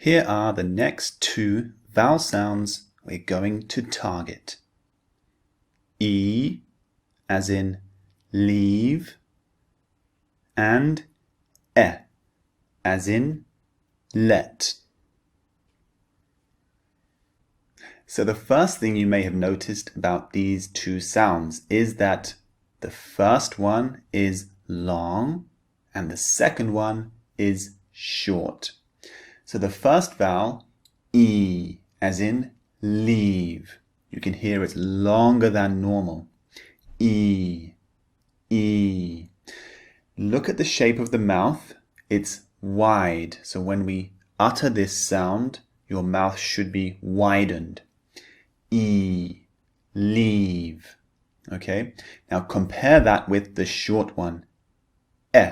Here are the next two vowel sounds we're going to target. E as in leave and E as in let. So the first thing you may have noticed about these two sounds is that the first one is long and the second one is short. So the first vowel, E, as in leave. You can hear it's longer than normal. E, E. Look at the shape of the mouth. It's wide. So when we utter this sound, your mouth should be widened. E, leave. Okay? Now compare that with the short one. E.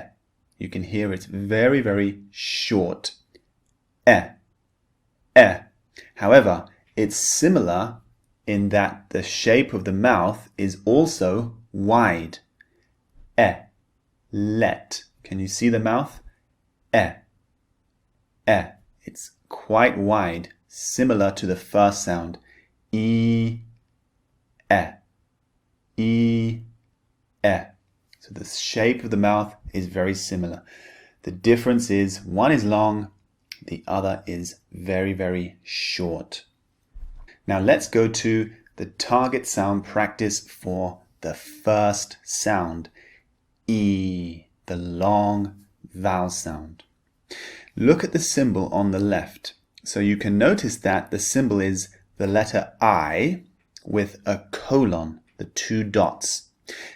You can hear it's very, very short. E, E. However, it's similar in that the shape of the mouth is also wide. E, let. Can you see the mouth? E, E. It's quite wide, similar to the first sound. E, E, E, E. So the shape of the mouth is very similar. The difference is one is long, the other is very, very short. Now let's go to the target sound practice for the first sound, E, the long vowel sound. Look at the symbol on the left. So you can notice that the symbol is the letter I with a colon, the two dots.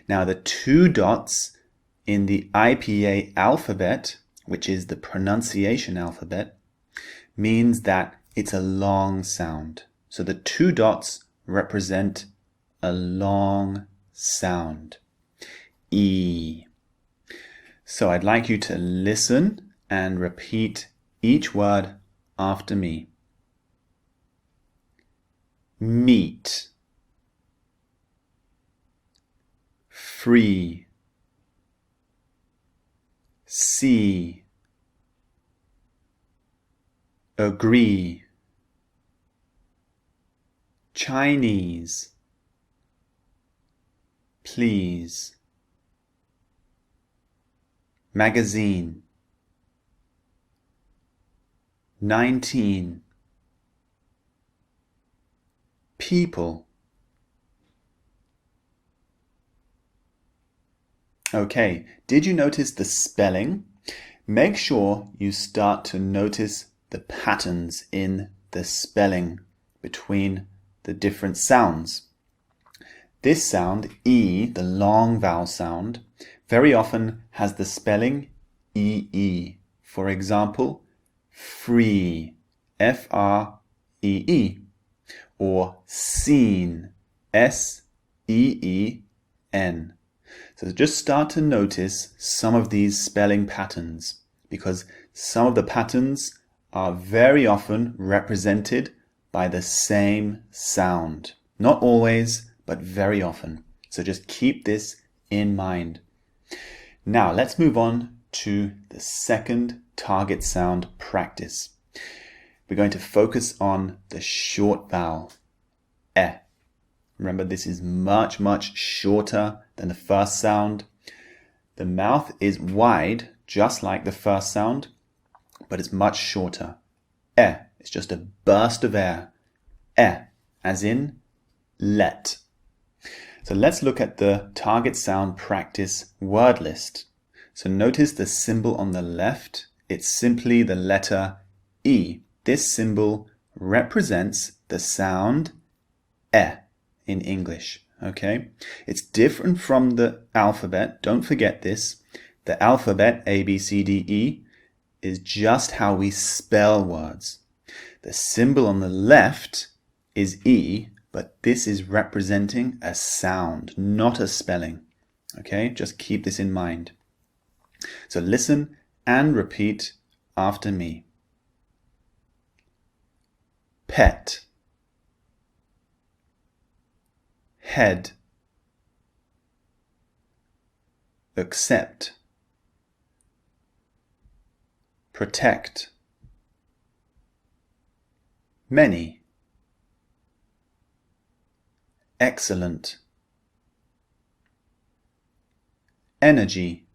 Now the two dots in the IPA alphabet, which is the pronunciation alphabet, means that it's a long sound. So the two dots represent a long sound. E. So I'd like you to listen and repeat each word after me. Meet. Free. See. Agree. Chinese. Please. Magazine. 19. People. Okay, did you notice the spelling? Make sure you start to notice the patterns in the spelling between the different sounds. This sound, E, the long vowel sound, very often has the spelling EE. For example, free, F-R-E-E, or seen, S-E-E-N. So just start to notice some of these spelling patterns, because some of the patterns are very often represented by the same sound. Not always, but very often. So just keep this in mind. Now let's move on to the second target sound practice. We're going to focus on the short vowel, E. Remember, this is much, much shorter than the first sound. The mouth is wide, just like the first sound, but it's much shorter. E. It's just a burst of air. E, as in let. So let's look at the target sound practice word list. So notice the symbol on the left. It's simply the letter E. This symbol represents the sound E in English. Okay? It's different from the alphabet. Don't forget this. The alphabet, A, B, C, D, E, is just how we spell words. The symbol on the left is E, but this is representing a sound, not a spelling. Okay? Just keep this in mind. So listen and repeat after me. Pet. Head. Accept. Protect. many, excellent, energy,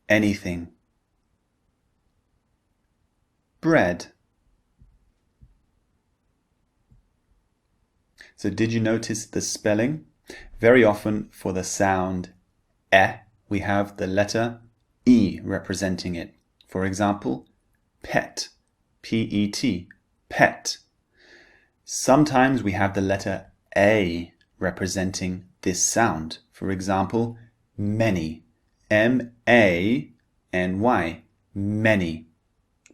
anything, bread. So did you notice the spelling? Very often for the sound e, we have the letter E representing it. For example, pet, P-E-T, pet. Sometimes we have the letter A representing this sound. For example, many, M-A-N-Y, many.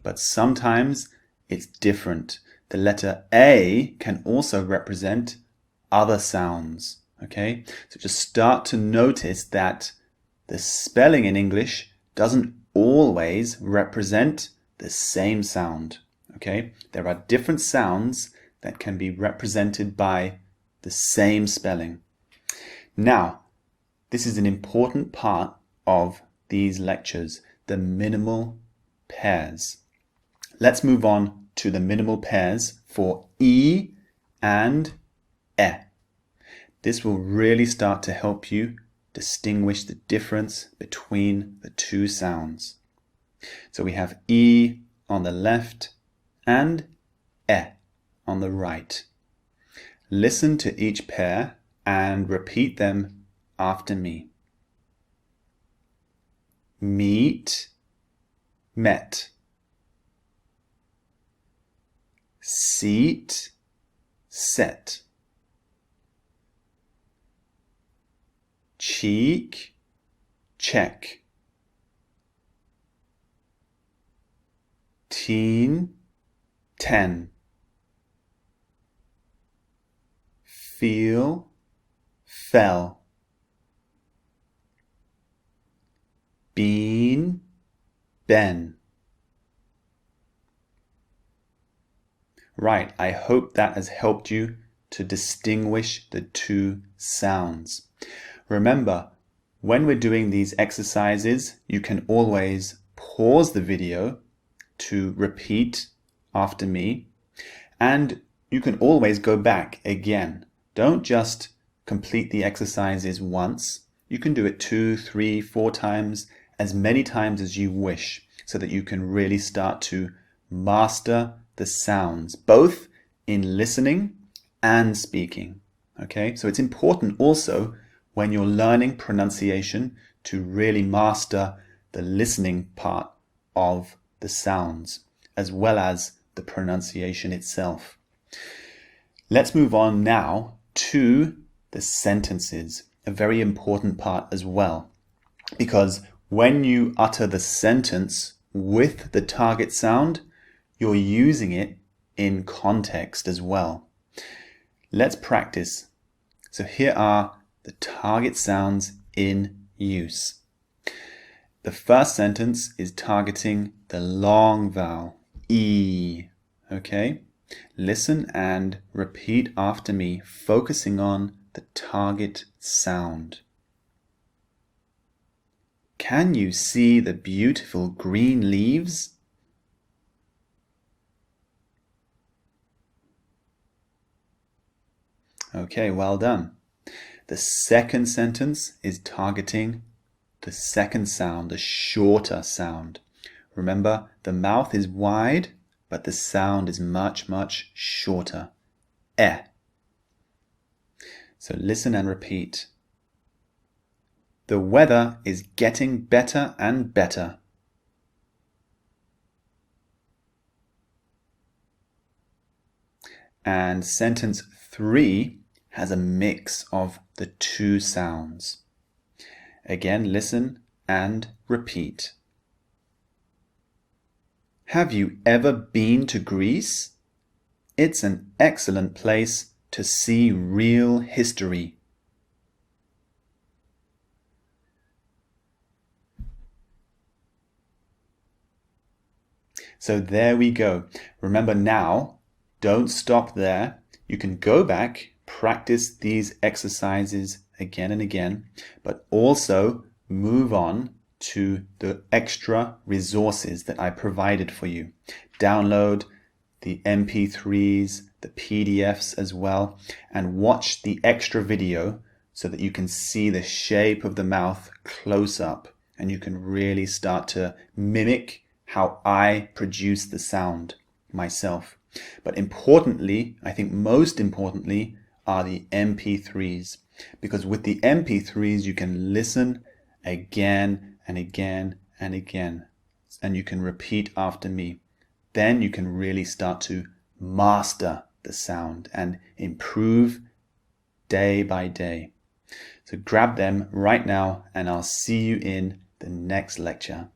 But sometimes it's different. The letter A can also represent other sounds. Okay, so just start to notice that the spelling in English doesn't always represent the same sound. Okay, there are different sounds that can be represented by the same spelling. Now, this is an important part of these lectures, the minimal pairs. Let's move on to the minimal pairs for E and E. This will really start to help you distinguish the difference between the two sounds. So we have E on the left and E on the right. Listen to each pair and repeat them after me. Meet, met. Seat, set. Cheek, check. Teen, 10. Feel, fell. Bean, ben. Right, I hope that has helped you to distinguish the two sounds. Remember, when we're doing these exercises, you can always pause the video to repeat after me, and you can always go back again. Don't just complete the exercises once. You can do it 2, 3, 4 times, as many times as you wish, so that you can really start to master the sounds, both in listening and speaking. Okay, so it's important also when you're learning pronunciation to really master the listening part of the sounds, as well as the pronunciation itself. Let's move on now to the sentences, a very important part as well, because when you utter the sentence with the target sound, you're using it in context as well. Let's practice. So here are the target sounds in use. The first sentence is targeting the long vowel, E. Okay? Listen and repeat after me, focusing on the target sound. Can you see the beautiful green leaves? Okay, well done. The second sentence is targeting the second sound, the shorter sound. Remember, the mouth is wide, but the sound is much, much shorter. E. So listen and repeat. The weather is getting better and better. And sentence 3 has a mix of the two sounds. Again, listen and repeat. Have you ever been to Greece? It's an excellent place to see real history. So there we go. Remember now, don't stop there. You can go back, practice these exercises again and again, but also move on to the extra resources that I provided for you. Download the MP3s, the PDFs as well, and watch the extra video so that you can see the shape of the mouth close up and you can really start to mimic how I produce the sound myself. But importantly, I think most importantly, are the MP3s, because with the MP3s you can listen again and again and again, and you can repeat after me. Then you can really start to master the sound and improve day by day. So grab them right now and I'll see you in the next lecture.